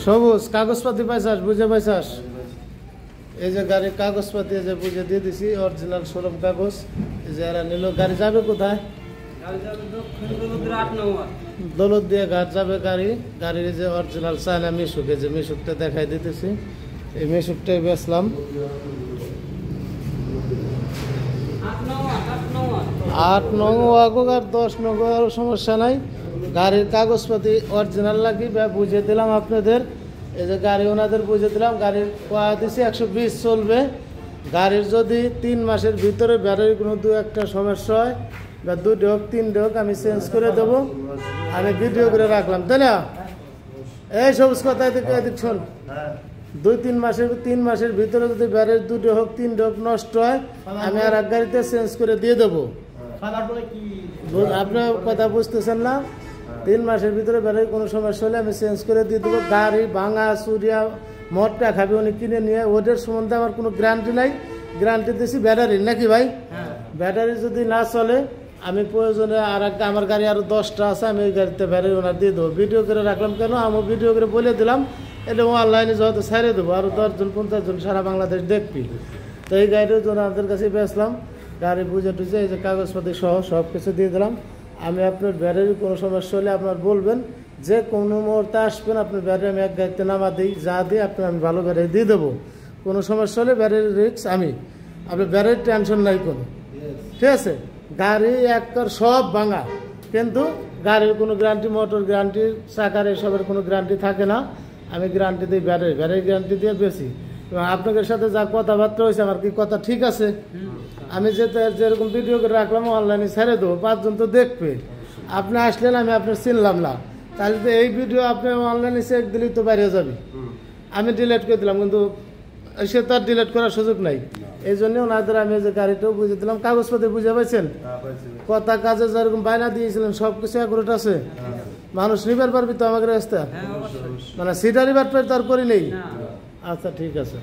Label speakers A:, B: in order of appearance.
A: সবুজ কাগজপাতি পাইছাস, বুঝে পাইছাস? এই যে গাড়ির কাগজপাতি যে বুঝে দিয়ে দিছি, অরিজিনাল শোরুম কাগজ। এই যে এরা নিল। গাড়ি যাবে কোথায়? দৌলত দিয়ে ঘাট যাবে গাড়ি। গাড়ির যে অরিজিনাল চায়না মিশুক, এই যে মিশুকটা দেখাই দিতেছি। এই মিশুকটাই বেচলাম 8 নং আগুক আর 10 নং আর সমস্যা নাই। গাড়ির কাগজপাতি অরিজিনাল লাগি বুঝে দিলাম আপনাদের। এই যে গাড়ি ওনাদের বুঝে দিলাম। গাড়ির কোয়া দিছি 120 চলবে। গাড়ির যদি 3 মাসের ভিতরে ব্যাটারির কোনো 2-1টা সমস্যা হয় বা 2টি হোক 3টি হোক আমি চেঞ্জ করে দেবো। আমি ভিডিও করে রাখলাম, তাই না? এই সবুজ কথা এদিক শোন। 3 মাসের ভিতরে যদি ব্যাটারি 2টি হোক 3টি হোক নষ্ট হয়, আমি আর এক গাড়িতে চেঞ্জ করে দিয়ে দেবো। আপনার কথা বুঝতেছেন না? 3 মাসের ভিতরে ব্যাটারি কোনো সমস্যা হলে আমি চেঞ্জ করে দিয়ে দেবো। গাড়ি ভাঙা চুরিয়া মদটা খাবে উনি কিনে নিয়ে, ওদের সম্বন্ধে আমার কোনো গ্যারান্টি নাই। গ্যারান্টি দিচ্ছি ব্যাটারির, নাকি ভাই? ব্যাটারি যদি না চলে আমি প্রয়োজনে আমার গাড়ি আরও 10টা আছে, আমি ওই গাড়িতে ব্যাটারি ওনার দিয়ে দেবো। ভিডিও করে রাখলাম কেন? আমি ভিডিও করে বলে দিলাম, এটা অনলাইনে যত ছাড়িয়ে দেবো, আরও 10-50 জন সারা বাংলাদেশ দেখবি। তো এই গাড়ির জন্য আমাদের কাছে বেচলাম। গাড়ি বুঝে টুঝে এই যে কাগজপাতি সহ সব কিছু দিয়ে দিলাম। আমি আপনার ব্যাটারির কোনো সমস্যা হলে আপনার বলবেন, যে কোনো মুহূর্তে আসবেন, আপনার ব্যাটারি আমি এক গাড়িতে নামা দিই, যা দিই আপনার আমি ভালো ব্যাটারি দিয়ে দেবো। কোনো সমস্যা হলে ব্যাটারির রিস্ক আমি, আপনার ব্যাটারির টেনশন নাই কোনো, ঠিক আছে? গাড়ি একটার সব ভাঙা, কিন্তু গাড়ির কোনো গ্যারান্টি, মোটর গ্যারান্টি, চাকার এসবের কোনো গ্যারান্টি থাকে না। আমি গ্যারান্টি দিই ব্যাটারি গ্যারান্টি দিয়ে বেশি। এবং আপনাদের সাথে যা কথাবার্তা হয়েছে, আমার কি কথা ঠিক আছে? আমি যেরকম ভিডিও করে রাখলাম অনলাইনে ছেড়ে দেবো, 5 জন তো দেখবে। আপনি আসলেন, আমি আপনার চিনলাম না, তাহলে তো এই ভিডিও আপনি অনলাইনে চেক দিলেই তো বাইরে যাবে। আমি ডিলিট করে দিলাম, কিন্তু সে তো আর ডিলিট করার সুযোগ নাই। এই জন্য ওনাদের আমি যে গাড়িটাও বুঝে দিলাম। কাগজপত্র বুঝে পাইছেন? কথা কাজে যেরকম বায়না দিয়েছিলেন সব কিছু অ্যাকুরেট আছে। মানুষ নিবার পারবি তো আমাকে রাস্তা, মানে সিটার নিবার পারবি, তারপরে নেই। আচ্ছা ঠিক আছে।